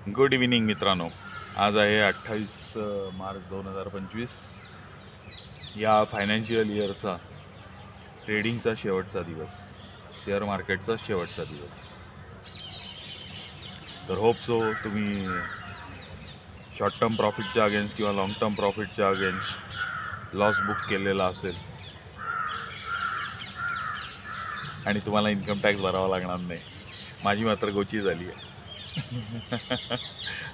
Good evening मित्रांनो. आज आहे 28 मार्च 2025. या फायनान्शियल इयरचा ट्रेडिंगचा शेवटचा दिवस, शेअर मार्केटचा शेवटचा दिवस. तर होप सो तुम्ही शॉर्ट टर्म प्रॉफिटच्या अगेन्स्ट किंवा लाँग टर्म प्रॉफिटच्या अगेन्स्ट लॉस बुक केलेला असेल आणि तुम्हाला इन्कम टॅक्स भरावा लागणार नाही. माझी मात्र गोची झाली आहे.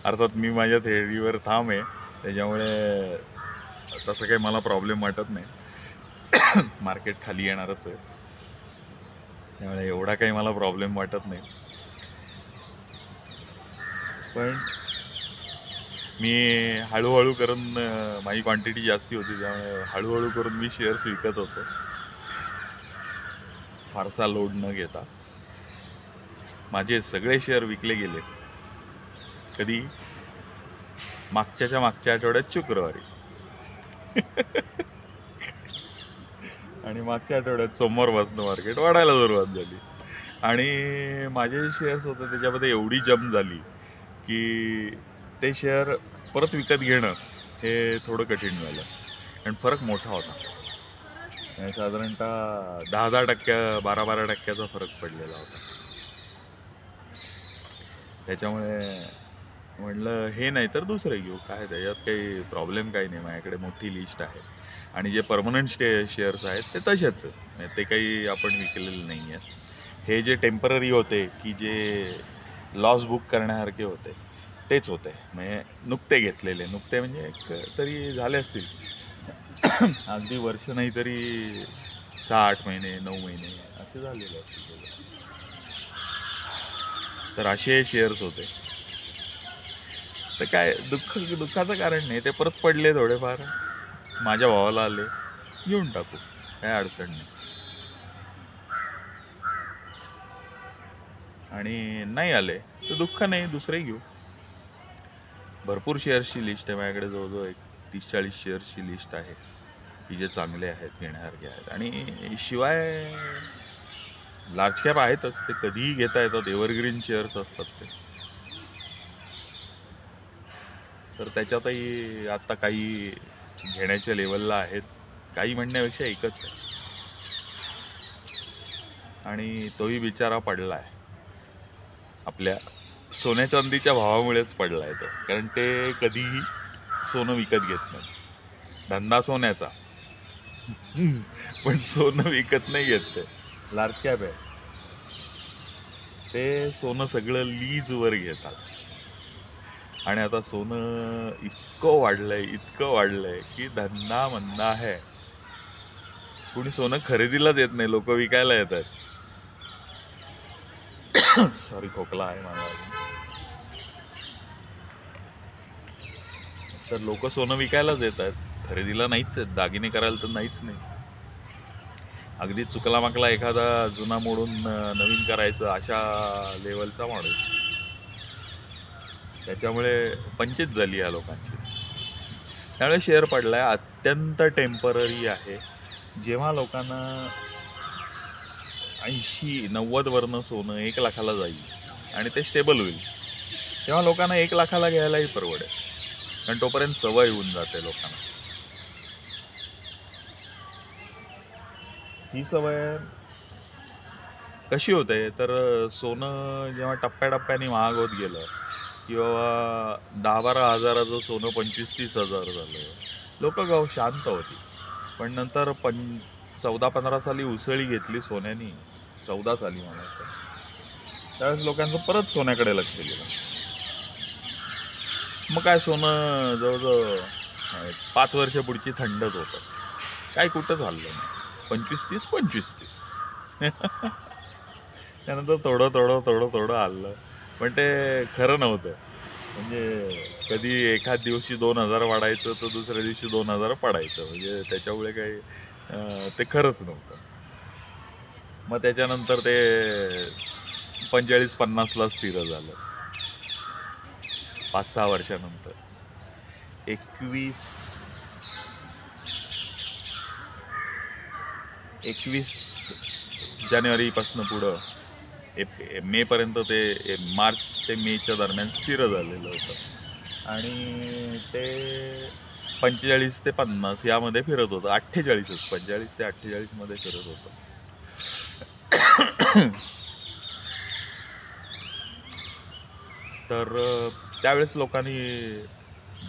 अर्थात मी माझ्या थेअरीवर ठाम आहे, त्याच्यामुळे तसं काही मला प्रॉब्लेम वाटत नाही. मार्केट खाली येणारच आहे, त्यामुळे एवढा काही मला प्रॉब्लेम वाटत नाही. पण मी हळूहळू करून माझी क्वांटिटी जास्ती होती, त्यामुळे हळूहळू करून मी शेअर्स विकत होतो, फारसा लोड न घेता. माझे सगळे शेअर विकले गेले. कधी? मागच्या आठवड्यात शुक्रवारी. आणि मागच्या आठवड्यात सोमवारपासून मार्केट वाढायला सुरुवात झाली आणि माझे शेअर्स होते त्याच्यामध्ये एवढी जंप झाली की ते शेअर परत विकत घेणं हे थोडं कठीण झालं. आणि फरक मोठा होता, साधारणतः 10% 12% फरक पडलेला होता. त्याच्यामुळे म्हटलं हे नाही तर दुसरं घेऊ, काय त्याच्यात काही प्रॉब्लेम काही नाही. माझ्याकडे मोठी लिस्ट आहे आणि जे परमनंट शेअर्स आहेत ते तसेच आहेत, ते काही आपण विकलेले नाही आहेत. हे जे टेम्पररी होते की जे लॉस बुक करण्यासारखे होते तेच होते, म्हणजे नुकते घेतलेले. नुकते म्हणजे एक तरी झाले असतील अगदी वर्ष नाही तरी 6-8 महिने 9 महिने असे झालेले असतील. तर असे शेअर्स होते. तर काय दुःखाचं कारण नाही, ते परत पडले थोडेफार. माझ्या भावाला आले, घेऊन टाकू, काय अडचण नाही. आणि नाही आले तर दुःख नाही, दुसरे घेऊ. भरपूर शेअर्सची लिस्ट आहे माझ्याकडे, जवळजवळ 30-40 शेअर्सची लिस्ट आहे की जे चांगले आहेत, घेण्यासारखे आहेत. आणि शिवाय लार्ज कॅप आहेतच, ते कधीही घेता येतात, एव्हरग्रीन शेअर्स असतात ते. तर त्याच्यातही आता काही घेण्याच्या लेवलला आहेत, काही म्हणण्यापेक्षा एकच आहे. आणि तोही बिचारा पडला आहे आपल्या सोन्या चांदीच्या भावामुळेच पडला आहे तो, कारण ते कधीही सोनं विकत घेत नाही. धंदा सोन्याचा, पण सोनं विकत नाही घेत. ते लार्ज कॅप आहे, ते सोनं सगळं लीजवर घेतात. आणि आता सोनं इतकं वाढलंय की धंदा मंदा आहे. कुणी सोनं खरेदीलाच येत नाही, लोक विकायला येत आहेत. सॉरी, खोकला आहे मला. तर लोक सोनं विकायलाच येत आहेत, खरेदीला नाहीच आहेत. दागिने करायला तर नाहीच नाही. अगदी चुकला माकला एखादा जुना मोडून नवीन करायचं अशा लेवलचा माणूस. त्याच्यामुळे पंचायत झाली या लोकांची. त्यामुळे शेअर पडलाय, अत्यंत टेम्पररी आहे. जेव्हा लोकांना 80-90 वरनं सोनं 1 लाखाला जाईल आणि ते स्टेबल होईल, तेव्हा लोकांना 1 लाखाला घ्यायलाही परवडेल, कारण तोपर्यंत सवय होऊन जाते लोकांना. ही सवय कशी होते तर सोनं जेव्हा टप्प्याटप्प्याने महाग होत गेलं, किंवा 10-12 हजाराचं सोनं 25-30 हजार झालं, लोक शांत होती. पण नंतर 14-15 साली उसळी घेतली सोन्यानी, 14 साली म्हणायचं, त्यावेळेस लोकांचं परत सोन्याकडे लक्ष गेलं. मग काय सोनं जवळजवळ 5 वर्ष पुढची थंडच होतं, काय कुठंच हल्लं नाही. 25-30 त्यानंतर थोडं हल्लं, पण ते खरं नव्हतं. म्हणजे कधी एखाद दिवशी 2000 वाढायचं तर दुसऱ्या दिवशी 2000 पडायचं, म्हणजे त्याच्यामुळे काही ते खरंच नव्हतं. मग त्याच्यानंतर ते 45-50ला स्थिर झालं 5-6 वर्षानंतर. 21 जानेवारीपासून पुढं मेपर्यंत ते मार्च ते मेच्या दरम्यान स्थिर झालेलं होतं आणि ते 45 ते 50 यामध्ये फिरत होतं. 48 45 ते 48 मध्ये फिरत होतं. तर त्यावेळेस लोकांनी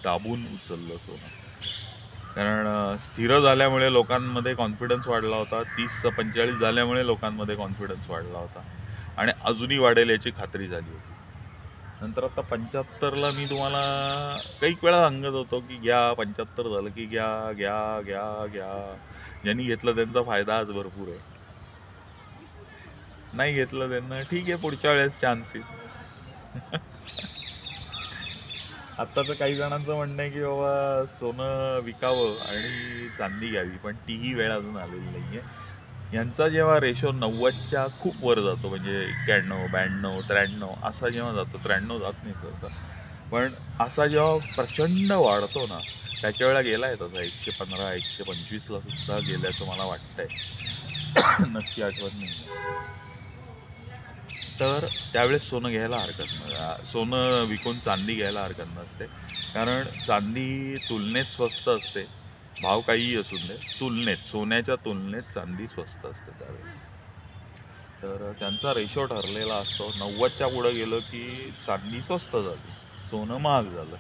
दाबून उचललं सोनं, कारण स्थिर झाल्यामुळे लोकांमध्ये कॉन्फिडन्स वाढला होता. 30-45 झाल्यामुळे लोकांमध्ये कॉन्फिडन्स वाढला होता आणि अजूनही वाढेल याची खात्री झाली होती. नंतर आता 75ला मी तुम्हाला कैक वेळा सांगत होतो की घ्या, 75 झालं की घ्या घ्या घ्या घ्या. ज्यांनी घेतलं त्यांचा फायदा आज भरपूर आहे. नाही घेतलं त्यांना ठीक आहे, पुढच्या वेळेस चान्स येईल. आता तर काही जणांचं म्हणणं आहे की बाबा सोनं विकावं आणि चांदी घ्यावी, पण तीही वेळ अजून आलेली नाहीये. यांचा जेव्हा रेशो 90च्या खूप वर जातो, म्हणजे 91, 92, 93 असा जेव्हा जातो, 93 जात नाही सहसा, पण असा जेव्हा प्रचंड वाढतो ना, त्याच्या वेळेला गेलाय तसा 115, 125ला सुद्धा गेल्याचं मला वाटतंय. नक्की आठवत नाही. तर त्यावेळेस सोनं घ्यायला हरकत नाही, सोनं विकून चांदी घ्यायला हरकत नसते, कारण चांदी तुलनेत स्वस्त असते. भाव काहीही असू दे, तुलनेत सोन्याच्या तुलनेत चांदी स्वस्त असते त्यावेळेस. तर त्यांचा रेशो ठरलेला असतो. 90च्या पुढे गेलं की चांदी स्वस्त झाली, सोनं महाग झालं.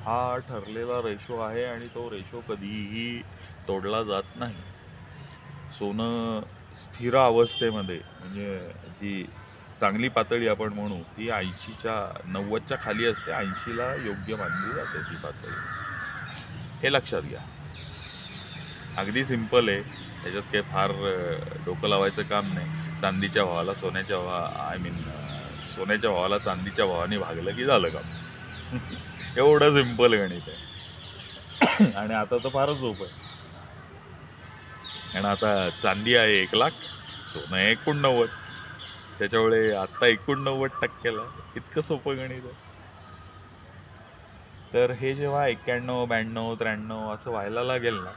हा ठरलेला रेशो आहे आणि तो रेशो कधीही तोडला जात नाही. सोनं स्थिर अवस्थेमध्ये, म्हणजे जी चांगली पातळी आपण म्हणू, ती 90च्या खाली असते. 80ला योग्य मानली जाते ती पातळी. हे लक्षात घ्या. अगदी सिंपल आहे, त्याच्यात काही फार डोकं लावायचं काम नाही. चांदीच्या भावाला सोन्याच्या सोन्याच्या भावाला चांदीच्या भावाने भागलं की झालं काम. एवढं सिंपल गणित आहे. आणि आता तर फारच सोपं आहे, आणि आता चांदी आहे 1,00,000, सोनं आहे 89. त्याच्यामुळे आत्ता 89%ला इतकं सोपं गणित आहे. तर हे जेव्हा 91, 92, 93 असं व्हायला लागेल ना,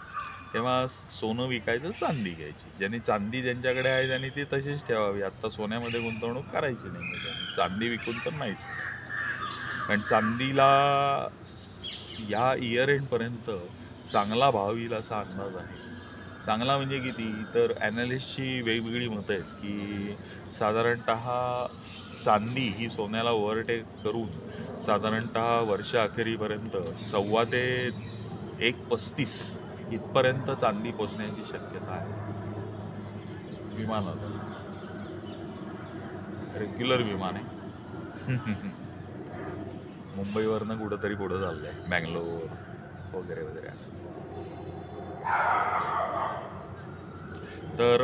तेव्हा सोनं विकायचं, चांदी घ्यायची. ज्यांनी चांदी ज्यांच्याकडे आहे त्यांनी ती तशीच ठेवावी. आत्ता सोन्यामध्ये गुंतवणूक करायची नाही, चांदी विकून तर नाहीच. कारण चांदीला या इयर एंडपर्यंत चांगला भाव येईल असा अंदाज आहे. चांगला म्हणजे किती, तर ॲनालिस्टची वेगवेगळी मतं आहेत की साधारणतः चांदी ही सोन्याला ओव्हरटेक करून साधारणतः वर्षअखेरीपर्यंत 1.25 ते 1.35 इथपर्यंत चांदी पोचण्याची शक्यता आहे. विमानाला, रेग्युलर विमान आहे. मुंबईवरनं कुठंतरी पुढं चाललंय, बँगलोर वगैरे वगैरे असं. तर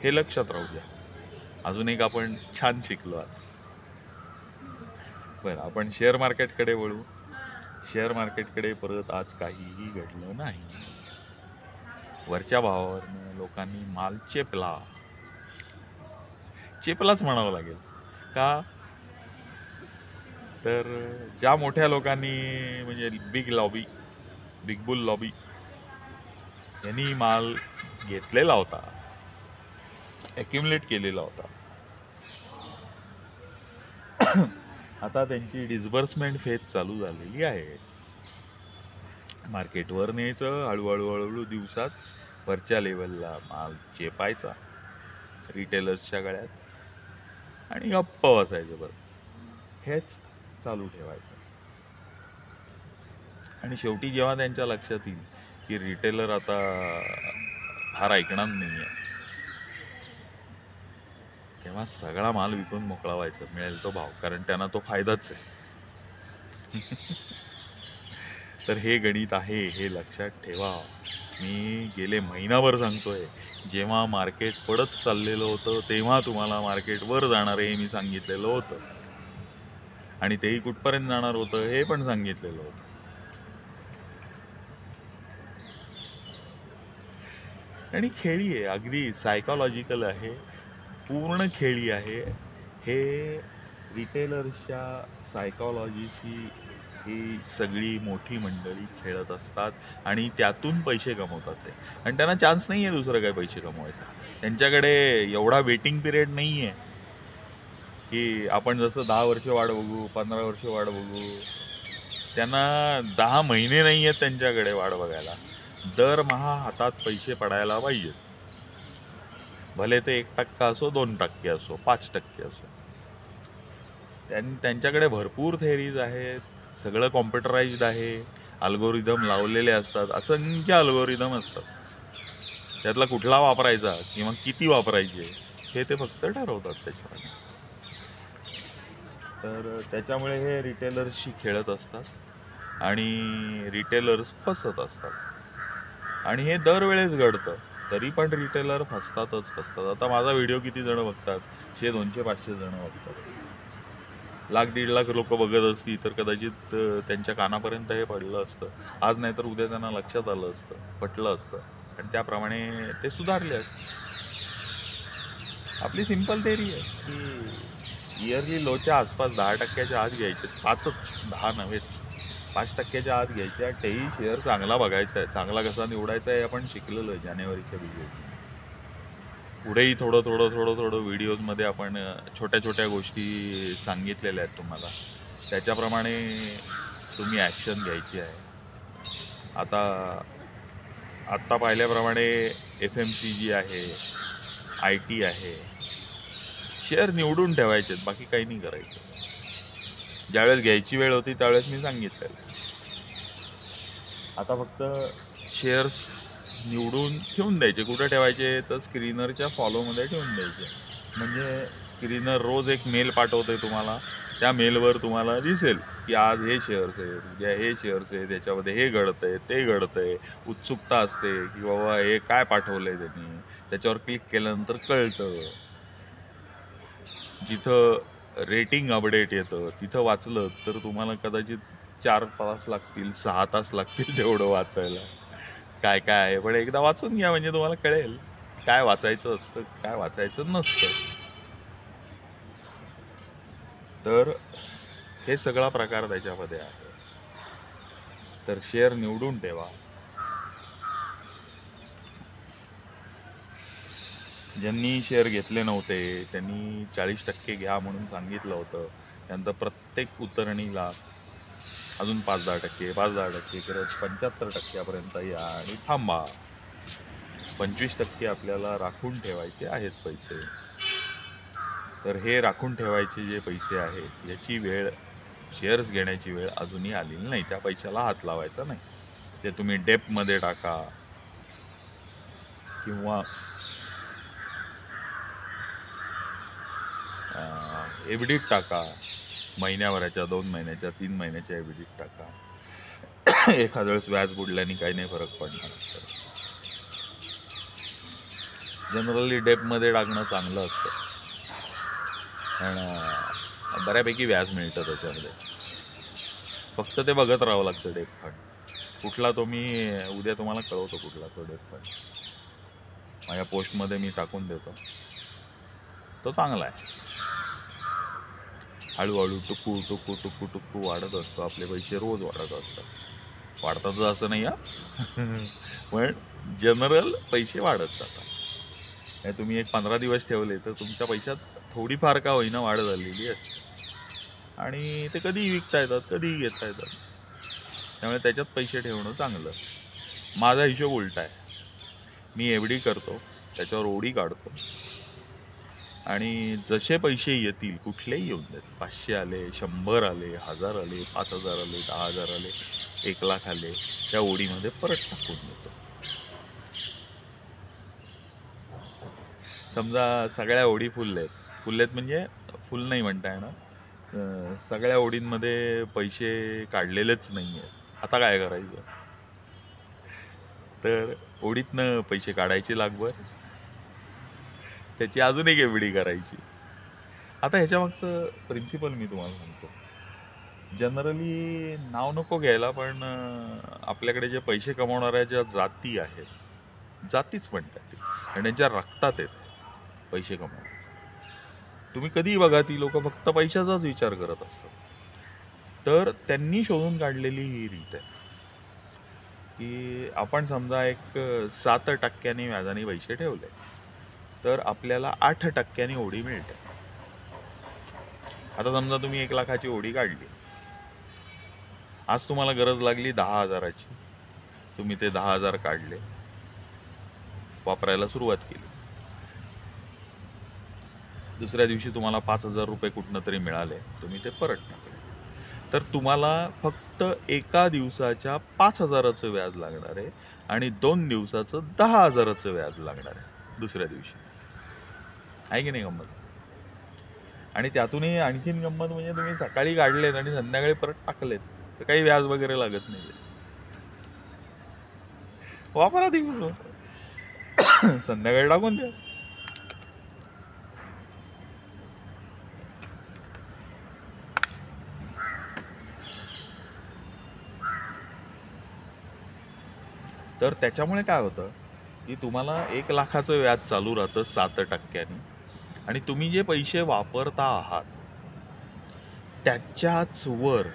हे लक्षात राहू द्या. अजून एक आपण छान शिकलो आज. बरं, आपण शेअर मार्केटकडे वळू. शेअर मार्केटकडे परत आज काहीही घडलं नाही. वरच्या भावावरनं लोकांनी माल चेपलाच म्हणावं लागेल. का, तर ज्या मोठ्या लोकांनी, म्हणजे बिग बुल लॉबी यांनी माल घेतलेला होता, ॲक्युमुलेट केलेला होता, आता त्यांची डिस्बर्समेंट फेज चालू झालेली आहे. मार्केटवर न्यायचं, हळूहळू दिवसात वरच्या लेवलला माल चेपायचा रिटेलर्सच्या गळ्यात आणि गप्प बसायचं. बरं, हेच चालू ठेवायचं. आणि शेवटी जेव्हा त्यांच्या लक्षात येईल की रिटेलर आता फार ऐकणार नाही आहे, तेव्हा सगळा माल विकून मोकळा व्हायचं, मिळेल तो भाव, कारण त्यांना तो फायदाच आहे. तर हे गणित आहे, हे लक्षात ठेवा. मी गेले महिनाभर सांगतोय, जेव्हा मार्केट पडत चाललेलं होतं तेव्हा तुम्हाला मार्केट वर जाणार आहे हे मी सांगितलेलं होतं, आणि तेही कुठपर्यंत जाणार होतं हे पण सांगितलेलं होतं. आणि खेळी आहे, अगदी सायकॉलॉजिकल आहे, पूर्ण खेळी आहे. हे रिटेलर्सच्या सायकॉलॉजीशी ही सगळी मोठी मंडळी खेळत असतात आणि त्यातून पैसे कमवतात ते. आणि त्यांना चान्स नाही आहे दुसरं काही पैसे कमवायचा. त्यांच्याकडे एवढा वेटिंग पिरियड नाही आहे की आपण जसं 10 वर्ष वाट बघू, 15 वर्ष वाट बघू. त्यांना 10 महिने नाही आहेत त्यांच्याकडे वाट बघायला. दरमहा हातात पैसे पडायला पाहिजेत. भले ते 1% असो, 2% असो, 5% असो. त्यांच्याकडे भरपूर थेअरीज आहेत. सगळं कॉम्प्युटराइज्ड आहे. अल्गोरिदम लावलेले असतात. असंख्य अल्गोरिदम असतात. त्यातला कुठला वापरायचा किंवा किती वापरायचे हे ते फक्त ठरवतात त्याच्यामध्ये. तर त्याच्यामुळे हे रिटेलर्सशी खेळत असतात आणि रिटेलर्स फसत असतात आणि हे दरवेळेस घडतं. तरी पण रिटेलर फसतात. आता माझा व्हिडिओ किती जण बघतात? 100, 200, 500 जण बघतात. 1,00,000, 1,50,000 लोक बघत असतील तर कदाचित त्यांच्या कानापर्यंत हे पडलं असतं. आज नाही तर उद्या त्यांना लक्षात आलं असतं, पटलं असतं आणि त्याप्रमाणे ते सुधारले असते. आपली सिंपल थेअरी आहे की इयरली लोच्या आसपास 10%च्या आत घ्यायचे. 5च, 10 नव्हेच, 5%च्या आत घ्यायचे आणि तेही शेअर चांगला बघायचा आहे. चांगला कसा निवडायचा आहे आपण शिकलेलो आहे जानेवारीच्या व्हिडिओ. पुढेही थोडं व्हिडिओजमध्ये आपण छोट्या छोट्या गोष्टी सांगितलेल्या आहेत तुम्हाला. त्याच्याप्रमाणे तुम्ही ॲक्शन घ्यायची आहे. आत्ता पाहिल्याप्रमाणे FMCG आहे, IT आहे. शेअर निवडून ठेवायचे आहेत, बाकी काही नाही करायचं. ज्यावेळेस घ्यायची वेळ होती त्यावेळेस मी सांगितलेलं. आता फक्त शेअर्स निवडून ठेवून द्यायचे. कुठे ठेवायचे तर स्क्रीनरच्या फॉलोमध्ये ठेवून द्यायचे. म्हणजे स्क्रीनर रोज एक मेल पाठवते तुम्हाला. त्या मेलवर तुम्हाला दिसेल की आज हे शेअर्स आहेत, उद्या हे शेअर्स आहे, त्याच्यामध्ये हे घडतंय, ते घडतंय. उत्सुकता असते की बाबा हे काय पाठवलंय त्यांनी. त्याच्यावर क्लिक केल्यानंतर कळतं. जिथं रेटिंग अपडेट येतं तिथं वाचलं तर तुम्हाला कदाचित 4 तास लागतील, 6 तास लागतील तेवढं वाचायला. काय काय आहे पण एकदा वाचून घ्या म्हणजे तुम्हाला कळेल काय वाचायचं असतं, काय वाचायचं नसतं. तर हे सगळा प्रकार त्याच्यामध्ये आहे. तर शेअर निवडून ठेवा. ज्यांनी शेअर घेतले नव्हते त्यांनी 40% घ्या म्हणून सांगितलं होतं. त्यानंतर प्रत्येक उतरणीला अजून 5-10%, 5-10% करत 75%पर्यंत या आणि थांबा. 25% आपल्याला राखून ठेवायचे आहेत पैसे. तर हे राखून ठेवायचे जे पैसे आहेत याची वेळ, शेअर्स घेण्याची वेळ अजूनही आलेली नाही. त्या पैशाला हात लावायचा नाही. ते तुम्ही डेपमध्ये टाका किंवा एफडीत टाका. महिन्याभराच्या, 2 महिन्याच्या, 3 महिन्याच्या एफडीत टाका. एखाद्या वेळेस व्याज बुडल्याने काही नाही फरक पडणार. जनरली डेपमध्ये टाकणं चांगलं असतं कारण बऱ्यापैकी व्याज मिळतं त्याच्यामध्ये. फक्त ते बघत राहावं लागतं डेप फंड कुठला. तो मी उद्या तुम्हाला कळवतो कुठला तो डेप फंड. माझ्या पोस्टमध्ये मी टाकून देतो. तो चांगला आहे. हळूहळू टुकू वाढत असतो. आपले पैसे रोज वाढत असतात. वाढतातच असं नाही पण जनरल पैसे वाढत जातात. तुम्ही एक 15 दिवस ठेवले तर तुमच्या पैशात थोडीफार का होईना वाढ झालेली असते आणि ते कधीही विकता येतात, कधीही घेता येतात. त्यामुळे त्याच्यात पैसे ठेवणं चांगलं. माझा हिशोब उलटा आहे. मी एफडी करतो, त्याच्यावर ओडी काढतो आणि जसे पैसे येतील कुठलेही येऊन देत. 500 आले, 100 आले, 1000 आले, 5000 आले, 10,000 आले, 1,00,000 आले, त्या ओडीमध्ये परत टाकून देतो. समजा सगळ्या ओडी फुल आहेत म्हणजे फुल नाही म्हणता येणार. सगळ्या ओडींमध्ये पैसे काढलेलेच नाही आहेत. आता काय करायचं? तर ओडीतनं पैसे काढायचे लागभर, त्याची अजून एक एफडी करायची. आता ह्याच्यामागचं प्रिन्सिपल मी तुम्हाला सांगतो. जनरली नाव नको घ्यायला पण आपल्याकडे जे पैसे कमावणाऱ्या ज्या जाती आहेत, जातीच म्हणतात ती, आणि त्यांच्या रक्तात येत पैसे कमावण्याचं. तुम्ही कधीही बघा ती लोक फक्त पैशाचाच विचार करत असतात. तर त्यांनी शोधून काढलेली ही रीत आहे की आपण समजा एक 7% व्याजाने पैसे ठेवले तर आपल्याला 8% ओढी मिळते. आता समजा तुम्ही 1,00,000ची ओढी काढली, आज तुम्हाला गरज लागली 10,000ची, तुम्ही ते 10,000 काढले, वापरायला सुरुवात केली. दुसऱ्या दिवशी तुम्हाला 5,000 रुपये कुठनं तरी मिळाले, तुम्ही ते परत टाकले, तर तुम्हाला फक्त एका दिवसाच्या 5,000चं व्याज लागणार आहे आणि 2 दिवसाचं 10,000चं व्याज लागणार आहे दुसऱ्या दिवशी. आहे की नाही गंमत? आणि त्यातूनही आणखीन गंमत म्हणजे तुम्ही सकाळी काढलेत आणि संध्याकाळी परत टाकलेत तर काही व्याज वगैरे लागत नाही. वापरा दिवसभर, संध्याकाळी टाकून द्या. तर त्याच्यामुळे काय होतं की तुम्हाला 1,00,000चं व्याज चालू राहतं 7%, आणि तुम्ही जे पैसे वापरता आहात त्याच्याच वर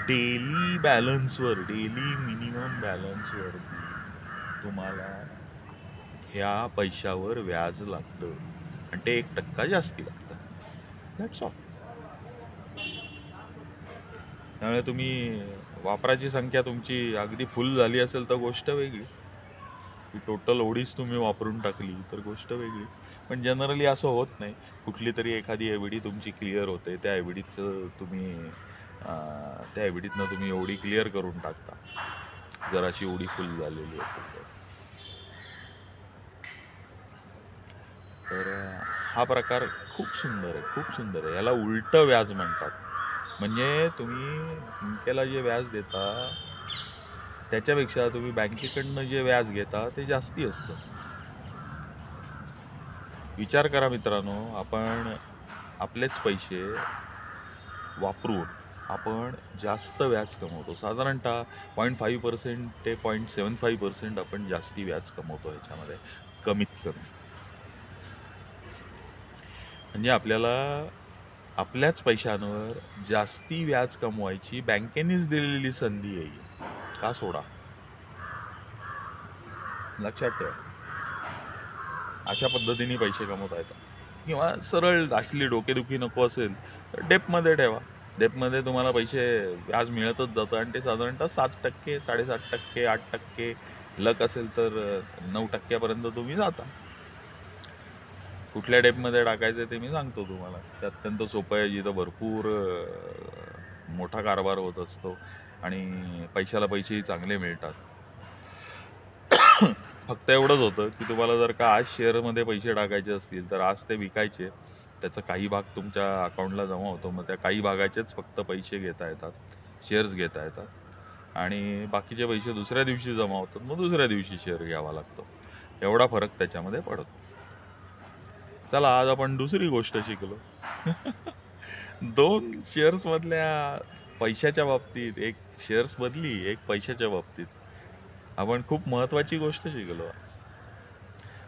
डेली बॅलन्सवर, डेली मिनिमम बॅलन्सवर तुम्हाला ह्या पैशावर व्याज लागतं आणि ते 1% जास्ती लागतं. That's all. त्यामुळे तुम्ही वापराची संख्या तुमची अगदी फुल झाली असेल तर गोष्ट वेगळी, की टोटल ओढीच तुम्ही वापरून टाकली तर गोष्ट वेगळी. पण जनरली असं होत नाही. कुठली तरी एखादी एवढी तुमची क्लिअर होते, त्या एवढीचं तुम्ही त्या एवढीतनं तुम्ही एवढी क्लिअर करून टाकता जर अशी एवढी फुल झालेली असेल तर. तर हा प्रकार खूप सुंदर आहे, खूप सुंदर आहे. याला उलटं व्याज म्हणतात. म्हणजे तुम्ही बँकेला जे व्याज देता त्याच्यापेक्षा तुम्ही बँकेकडनं जे व्याज घेता ते जास्ती असतं. विचार करा मित्रांनो, आपण आपलेच पैसे वापरून आपण जास्त व्याज कमवतो. साधारणतः 0.5% ते 0.75% आपण जास्ती व्याज कमवतो ह्याच्यामध्ये, कमीत कमी. म्हणजे आपल्याला आपल्याच पैशांवर जास्ती व्याज कमवायची बँकेनेच दिलेली संधी आहे, का सोडा. लक्षात ठेवा, अशा पद्धतीने पैसे कमवता येतात. किंवा सरळ असली डोकेदुखी नको असेल तर डेपमध्ये ठेवा. डेपमध्ये तुम्हाला पैसे व्याज मिळतच जातं आणि ते साधारणतः 7%, 7.5%, 8%, लक असेल तर 9%पर्यंत तुम्ही जाता. कुठल्या डेपमध्ये टाकायचं ते मी सांगतो तुम्हाला. ते अत्यंत सोपं आहे, जिथं भरपूर मोठा कारभार होत असतो आणि पैशाला पैसेही चांगले मिळतात. फक्त एवढंच होतं की तुम्हाला जर का आज शेअरमध्ये पैसे टाकायचे असतील तर आज ते विकायचे, त्याचा काही भाग तुमच्या अकाउंटला जमा होतो, मग त्या काही भागाचेच फक्त पैसे घेता येतात, शेअर्स घेता येतात आणि बाकीचे पैसे दुसऱ्या दिवशी जमा होतात, मग दुसऱ्या दिवशी शेअर घ्यावा लागतो. एवढा फरक त्याच्यामध्ये पडतो. चला, आज आपण दुसरी गोष्ट शिकलो. 2 शेअर्समधल्या पैशाच्या बाबतीत, एक शेअर्स बदली, एक पैशाच्या बाबतीत आपण खूप महत्त्वाची गोष्ट शिकलो आज.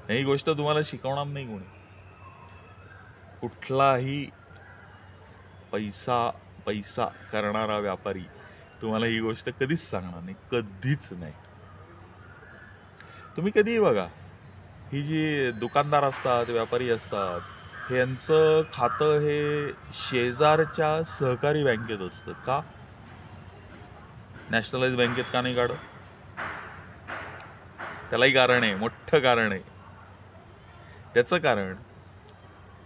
ही गोष्ट तुम्हाला शिकवणार नाही कोणी. कुठलाही पैसा करणारा व्यापारी तुम्हाला ही गोष्ट कधीच सांगणार नाही, कधीच नाही. तुम्ही कधीही बघा, ही जी दुकानदार असतात, व्यापारी असतात, ह्यांचं खातं हे शेजारच्या सहकारी बँकेत असतं. का? नॅशनलाइज बँकेत का नाही काढत? त्यालाही कारण आहे, मोठं कारण आहे. त्याचं कारण,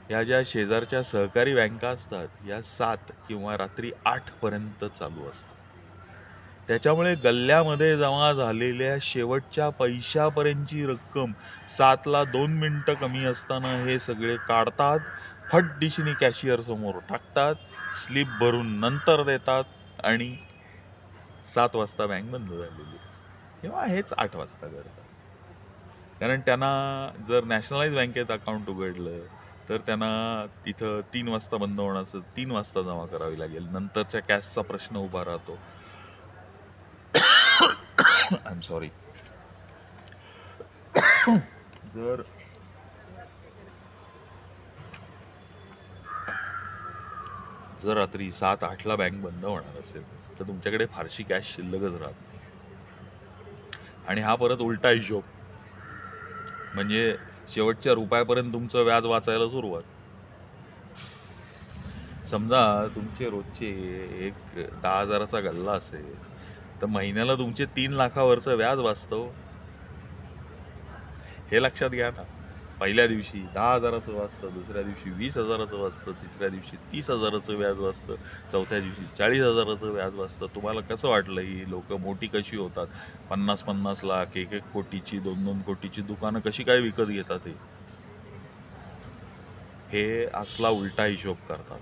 ह्या ज्या शेजारच्या सहकारी बँका असतात या 7 किंवा रात्री 8पर्यंत चालू असतात. त्याच्यामुळे गल्ल्यामध्ये जमा झालेल्या शेवटच्या पैशापर्यंतची रक्कम 7ला 2 मिनिटं कमी असताना हे सगळे काढतात, फटदिशीने कॅशियर समोर टाकतात, स्लिप भरून नंतर देतात आणि 7 वाजता बँक बंद झालेली असते किंवा हेच 8 वाजता करतात. कारण त्यांना जर नॅशनलाइज बँकेत अकाउंट उघडलं तर त्यांना तिथं 3 वाजता बंद होण्याचं 3 वाजता जमा करावी लागेल. नंतरच्या कॅशचा प्रश्न उभा राहतो. I am sorry. जर जर रात्री 7-8ला बँक बंद होणार असेल तर तुमच्याकडे फारशी कॅश शिल्लकच राहत नाही. आणि हा परत उलटा हिशोब, म्हणजे शेवटच्या रुपयापर्यंत तुमचं व्याज वाचायला सुरुवात. समजा तुमचे रोजचे एक 10,000चा गल्ला असेल तर महिन्याला तुमचे 3 लाखावरचं व्याज वाचतं. हे लक्षात घ्या ना. पहिल्या दिवशी 10,000चं वाचतं, दुसऱ्या दिवशी 20,000चं वाचतं, तिसऱ्या दिवशी 30,000चं व्याज वाचतं, चौथ्या दिवशी 40,000चं व्याज वाचतं. तुम्हाला कसं वाटलं ही लोक मोठी कशी होतात? 50-50 लाख, 1-1 कोटीची, 2-2 कोटीची दुकानं कशी काय विकत घेतात? हे असला उलटा हिशोब करतात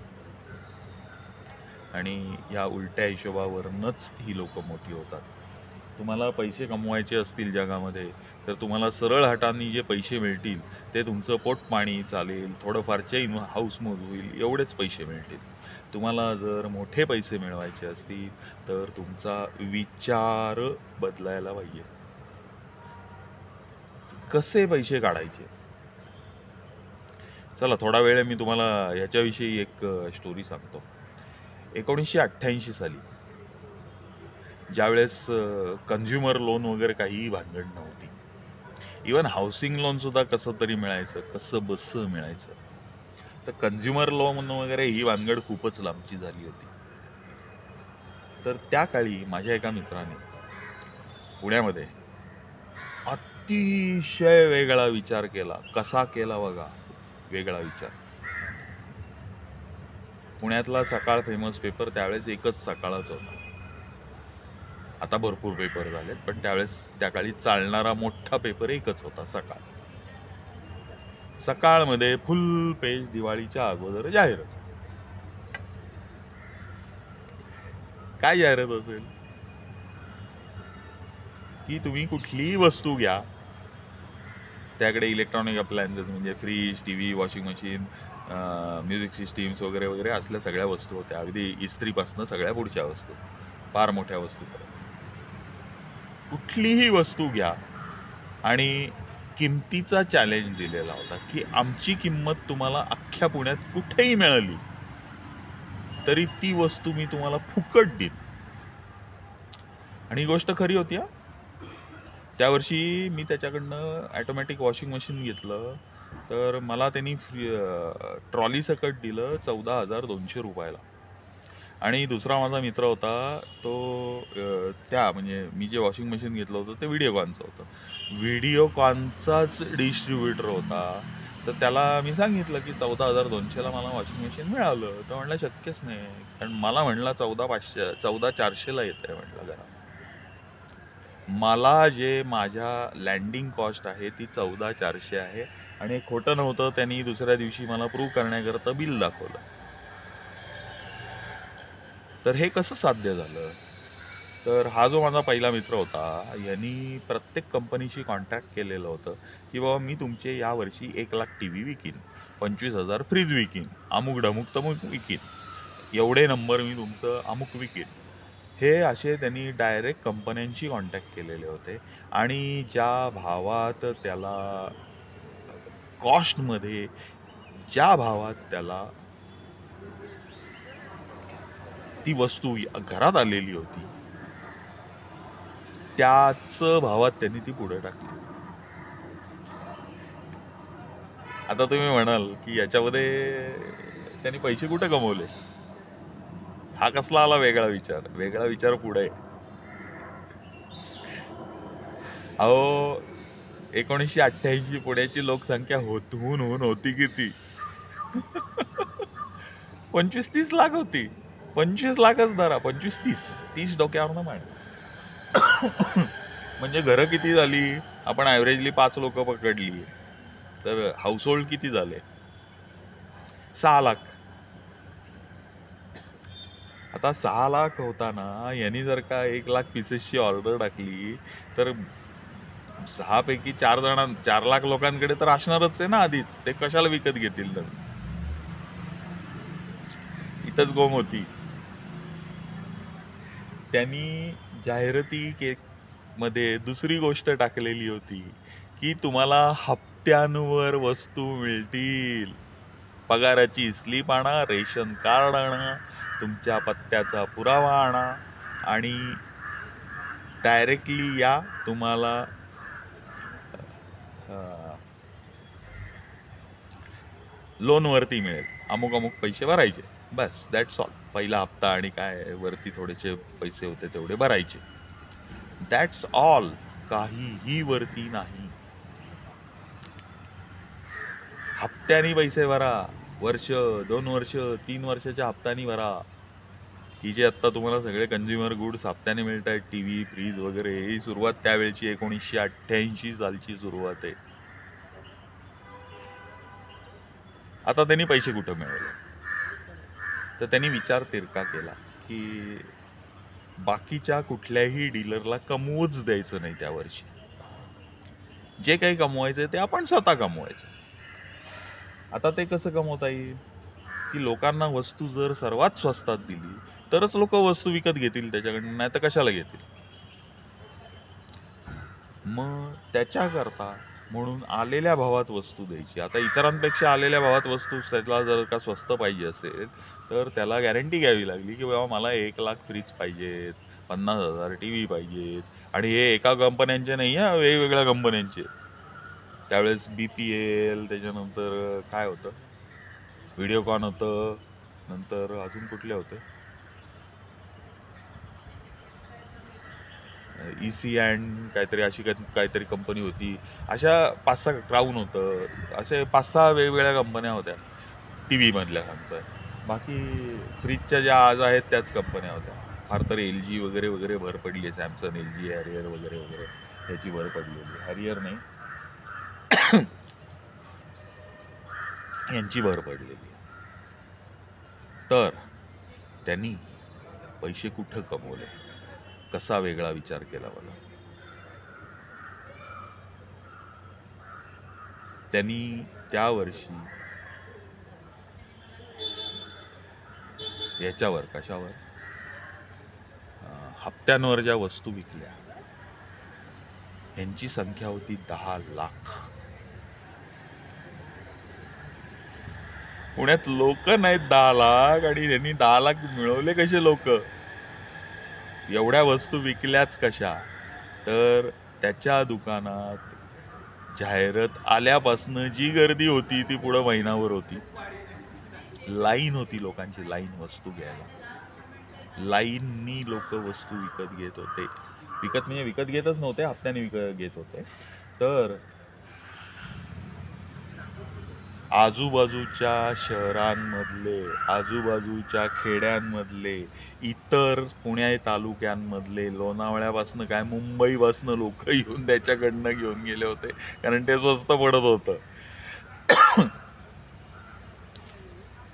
आणि या उलट्या हिशोबावरूनच ही लोक मोठी होतात. तुम्हाला पैसे कमवायचे असतील जगामध्ये तर तुम्हाला सरळ हातांनी जे पैसे मिळतील ते तुमचं पोटपाणी चालेल, थोडंफार चैन हाऊसमौज होईल, एवढेच पैसे मिळतील. तुम्हाला जर मोठे पैसे मिळवायचे असतील तर तुमचा विचार बदलायला पाहिजे. कसे पैसे काढायचे? चला थोडा वेळ मी तुम्हाला ह्याच्याविषयी एक स्टोरी सांगतो. 1988 साली ज्यावेळेस कन्झ्युमर लोन वगैरे काहीही भानगड नव्हती, इवन हाऊसिंग लोनसुद्धा कसं तरी मिळायचं, कसं बसं मिळायचं, तर कन्झ्युमर लोन वगैरे ही भानगड खूपच लांबची झाली होती. तर त्या काळी माझ्या एका मित्राने पुण्यामध्ये अतिशय वेगळा विचार केला. कसा केला बघा, वेगळा विचार. पुण्यातला सकाळ फेमस पेपर त्यावेळेस एकच सकाळच होता. आता भरपूर पेपर झालेत, पण त्यावेळेस त्या काळी चालणारा मोठा पेपर एकच होता, सकाळ. सकाळमध्ये फुल पेज दिवाळीच्या अगोदर जाहिरात. काय जाहिरात असेल की तुम्ही कुठलीही वस्तू घ्या, त्याकडे इलेक्ट्रॉनिक अप्लायन्सेस म्हणजे fridge, TV, washing machine, music systems वगैरे वगैरे असल्या सगळ्या वस्तू होत्या. अगदी इस्त्रीपासनं सगळ्या पुढच्या वस्तू, फार मोठ्या वस्तू. कुठलीही वस्तू घ्या आणि किमतीचा चॅलेंज दिलेला होता की आमची किंमत तुम्हाला अख्ख्या पुण्यात कुठेही मिळाली तरी ती वस्तू मी तुम्हाला फुकट देईन. आणि ही गोष्ट खरी होती. त्या वर्षी मी त्याच्याकडनं ॲटोमॅटिक वॉशिंग मशीन घेतलं तर मला त्यांनी ट्रॉली सकट दिलं 14,200 रुपयाला. आणि दुसरा माझा मित्र होता तो त्या म्हणजे मी जे वॉशिंग मशीन घेतलं होतं ते व्हिडिओकॉनचं होतं. व्हिडिओकॉनचाच डिस्ट्रीब्युटर होता. तर त्याला मी सांगितलं की 14,200ला मला वॉशिंग मशीन मिळालं. तर म्हणलं शक्यच नाही, कारण मला म्हणला 14,400ला येतं आहे म्हटलं घरात. मला जे माझ्या लँडिंग कॉस्ट आहे ती 14,400 आहे. आणि खोटं नव्हतं. त्यांनी दुसऱ्या दिवशी मला प्रूव्ह करण्याकरता बिल दाखवलं. तर हे कसं साध्य झालं? तर हा जो माझा पहिला मित्र होता यांनी प्रत्येक कंपनीशी कॉन्टॅक्ट केलेलं होतं की बाबा मी तुमचे यावर्षी 1,00,000 टी व्ही विकीन, 25,000 फ्रीज विकीन, अमुक ढमुक तमुक विकीन, एवढे नंबर मी तुमचं अमुक विकीन. हे असे त्यांनी डायरेक्ट कंपन्यांशी कॉन्टॅक्ट केलेले होते. आणि ज्या भावात त्याला कॉस्टमध्ये, ज्या भावात त्याला ती वस्तू घरात आलेली होती त्याच भावात त्यांनी ती पुढे टाकली. आता तुम्ही म्हणाल की याच्यामध्ये त्यांनी पैसे कुठे कमवले? हा कसला आला वेगळा विचार? वेगळा विचार पुढे. अहो 1988 पुण्याची लोकसंख्या होऊन होती किती? 25-30 लाख होती. 25 लाखच धरा, 25-30 डोक्यावर मांड. म्हणजे घरं किती झाली? आपण ॲव्हरेजली 5 लोक पकडली तर हाऊसहोल्ड किती झाले? 6 लाख. आता 6 लाख होताना यांनी जर का 1,00,000 पीसेसची ऑर्डर टाकली तर 6 पैकी 4 लाख लोकांकडे तर असणारच आहे ना आधीच. ते कशाला विकत घेतील? तर इथंच गोम होती. त्यांनी जाहिराती मध्ये दुसरी गोष्ट टाकलेली होती की तुम्हाला हप्त्यांवर वस्तू मिळतील. पगाराची स्लिप आणा, रेशन कार्ड आणा, तुमच्या पत्त्याचा पुरावा आणा आणि डायरेक्टली या. तुम्हाला लोनवरती मिळेल. अमुक अमुक पैसे भरायचे, बस दॅट्स ऑल. पहिला हप्ता आणि काय वरती थोडेसे पैसे होते तेवढे भरायचे, दॅट्स ऑल. काहीही वरती नाही. हप्त्यानी पैसे भरा, वर्ष 2 वर्ष 3 वर्षाच्या हप्त्यानी भरा. ही जे आत्ता तुम्हाला सगळे कंझ्युमर गुड्स हप्त्याने मिळत आहेत, टीव्ही, फ्रीज वगैरे, ही सुरुवात त्यावेळची 1988 सालची सुरुवात आहे. आता त्यांनी पैसे कुठं मिळवले? तर त्यांनी विचार तिरका केला की बाकीच्या कुठल्याही डीलरला कमवूच द्यायचं नाही त्या वर्षी. जे काही कमवायचं ते आपण स्वतः कमवायचं. आता ते कसं कमवता येईल? की लोकांना वस्तू जर सर्वात स्वस्तात दिली तरच लोक वस्तू विकत घेतील त्याच्याकडनं, नाही तर कशाला घेतील? मग त्याच्याकरता म्हणून आलेल्या भावात वस्तू द्यायची. आता इतरांपेक्षा आलेल्या भावात वस्तू त्याला जर का स्वस्त पाहिजे असेल तर त्याला गॅरंटी घ्यावी लागली की बाबा मला 1,00,000 फ्रीज पाहिजेत, 50,000 टीव्ही पाहिजेत. आणि हे एका कंपन्यांचे नाही आहे, वेगवेगळ्या कंपन्यांचे. त्यावेळेस BPL, त्याच्यानंतर काय होतं, व्हिडिओकॉन होतं, नंतर अजून कुठले होते, EC अँड काहीतरी, अशी काहीतरी कंपनी होती. अशा 5-6, क्राऊन होतं, असे 5-6 वेगवेगळ्या कंपन्या होत्या टी व्हीमधल्या सांगतोय. बाकी फ्रीजच्या ज्या आज आहेत त्याच कंपन्या होत्या. फार तर LG वगैरे वगैरे भर पडली आहे, सॅमसंग, LG, हॅरियर वगैरे वगैरे त्याची भर पडलेली. हॅरियर नाही, यांची भर पडलेली. तर त्यांनी पैसे कुठं कमवले, कसा वेगळा विचार केला मला. त्यांनी त्या वर्षी याच्यावर, कशावर, हप्त्यांवर ज्या वस्तू विकल्या यांची संख्या होती 10 लाख. पुण्यात लोक नाहीत 10 लाख, आणि त्यांनी 10 लाख मिळवले कसे लोक? एवढ्या वस्तू विकल्याच कशा? तर त्याच्या दुकानात जाहिरात आल्यापासनं जी गर्दी होती ती पुढं महिनाभर होती. लाईन होती, लोकांची लाईन वस्तू घ्यायला. लाईननी लोक वस्तू विकत घेत होते. विकत म्हणजे विकत घेतच नव्हते, हप्त्याने विकत घेत होते. तर आजूबाजूच्या शहरांमधले, आजूबाजूच्या खेड्यांमधले, इतर पुणे तालुक्यांमधले, लोणावळ्यापासनं काय मुंबईपासनं लोक येऊन त्याच्याकडनं घेऊन गेले होते, कारण ते स्वस्त पडत होतं.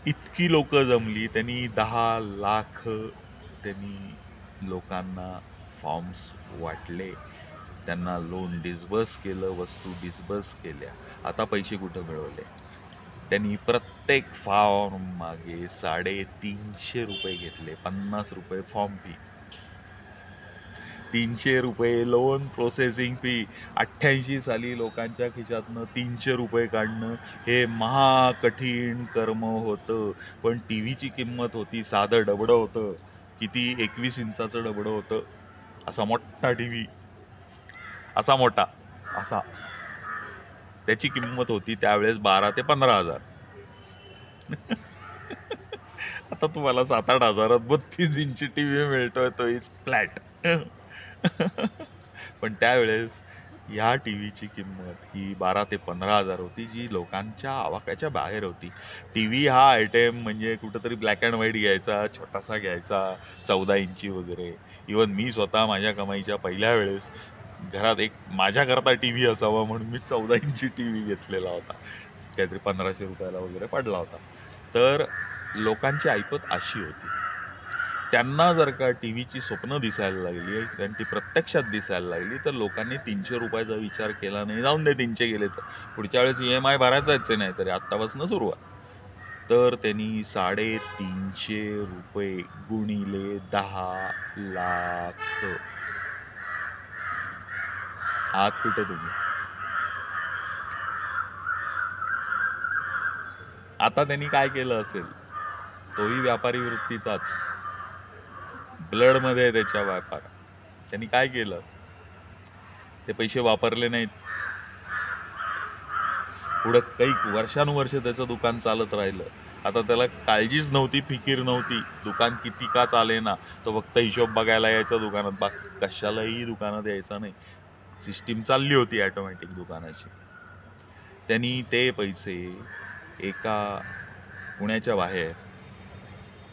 इतकी लोक जमली. त्यांनी 10 लाख त्यांनी लोकांना फॉर्म्स वाटले, त्यांना लोन डिस्बर्स केलं, वस्तू डिस्बर्स केल्या. आता पैसे कुठं मिळवले? त्यांनी प्रत्येक फॉर्म मागे 350 रुपये घेतले. 50 रुपये फॉर्म फी, 300 रुपये लोन प्रोसेसिंग फी. 88 साली लोकांच्या खिशातनं 300 रुपये काढणं हे महाकठीण कर्म होतं. पण टी व्हीची किंमत होती, साधं डबडं होतं. किती? 21 इंचाचं डबडं होतं, असा मोठा टी व्ही, असा मोठा, असा. त्याची किंमत होती त्यावेळेस 12 ते 15 हजार. आता तुम्हाला 7-8 हजारात 32 इंची टी व्ही मिळतोय, तो इज फ्लॅट. पण त्यावेळेस ह्या टी व्हीची किंमत ही 12 ते 15 हजार होती, जी लोकांच्या आवाक्याच्या बाहेर होती. टी व्ही हा आयटेम म्हणजे कुठंतरी ब्लॅक अँड व्हाईट घ्यायचा, छोटासा घ्यायचा, 14 इंची वगैरे. इवन मी स्वतः माझ्या कमाईच्या पहिल्या वेळेस घरात एक माझ्याकरता टी व्ही असावा म्हणून मी 14 इंची टी व्ही घेतलेला होता, काहीतरी 1500 रुपयाला वगैरे पडला होता. तर लोकांची ऐपत अशी होती. त्यांना जर का टी व्हीची स्वप्न दिसायला लागली आणि ती प्रत्यक्षात दिसायला लागली तर लोकांनी 300 रुपयाचा विचार केला नाही. जाऊन दे, 300 गेले तर पुढच्या वेळेस EMI भरायचाच नाही, तरी आत्तापासून सुरुवात. तर त्यांनी 350 रुपये गुणिले 10 लाख. आत कुठे तुम्ही? आता त्यांनी काय केलं असेल, तोही व्यापारी वृत्तीचाच, ब्लडमध्ये त्याच्या व्यापार. त्यांनी काय केलं, ते पैसे वापरले नाहीत, पुढं काही वर्षानुवर्ष त्याचं दुकान चालत राहिलं. आता त्याला काळजीच नव्हती, फिकीर नव्हती, दुकान किती का चाले ना, तो फक्त हिशोब बघायला यायचा दुकानात, बाकी कशालाही दुकानात यायचा नाही. सिस्टीम चालली होती ॲटोमॅटिक दुकानाची. त्यांनी ते पैसे एका पुण्याच्या बाहेर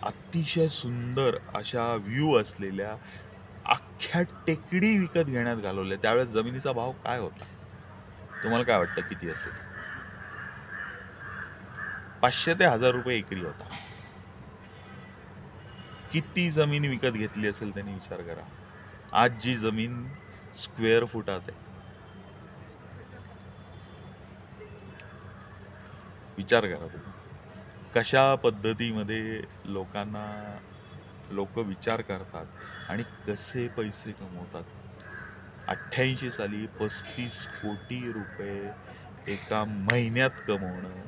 अतिशय सुंदर अशा व्ह्यू असलेल्या अख्ख्या टेकडी विकत घेण्यात घालवले. त्यावेळेस जमिनीचा भाव काय होता तुम्हाला काय वाटतं, किती असेल? 500 ते 1000 रुपये एकरी होता. किती जमीन विकत घेतली असेल त्यांनी, विचार करा. आज जी जमीन स्क्वेअर फुटात आहे, विचार करा तुम्ही. कशा पद्धतीमध्ये लोक विचार करतात आणि कसे पैसे कमवतात. 88 साली 35 कोटी रुपये एका महिन्यात कमवणं,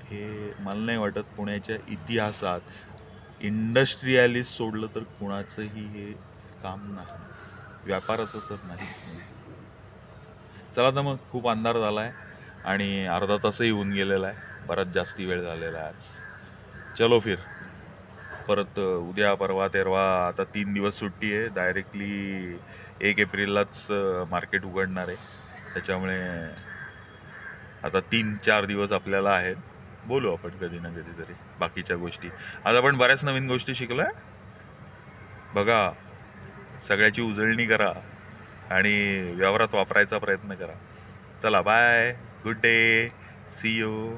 हे मला नाही वाटत पुण्याच्या इतिहासात इंडस्ट्रियलिस्ट सोडलं तर कुणाचंही हे काम नाही, व्यापाराचं तर नाहीच नाही. चला तर मग, खूप अंधार झाला आहे आणि अर्धा तासही होऊन गेलेला आहे, बराच जास्ती वेळ झालेला आहे आज. चलो फिर, परत उद्या परवा तेरवा, आता 3 दिवस सुट्टी आहे. डायरेक्टली 1 एप्रिललाच मार्केट उघडणार आहे, त्याच्यामुळे आता 3-4 दिवस आपल्याला आहेत. बोलू आपण कधी ना कधीतरी बाकीच्या गोष्टी. आज आपण बऱ्याच नवीन गोष्टी शिकलोय बघा. सगळ्याची उजळणी करा आणि व्यवहारात वापरायचा प्रयत्न करा. चला bye, good day, see you.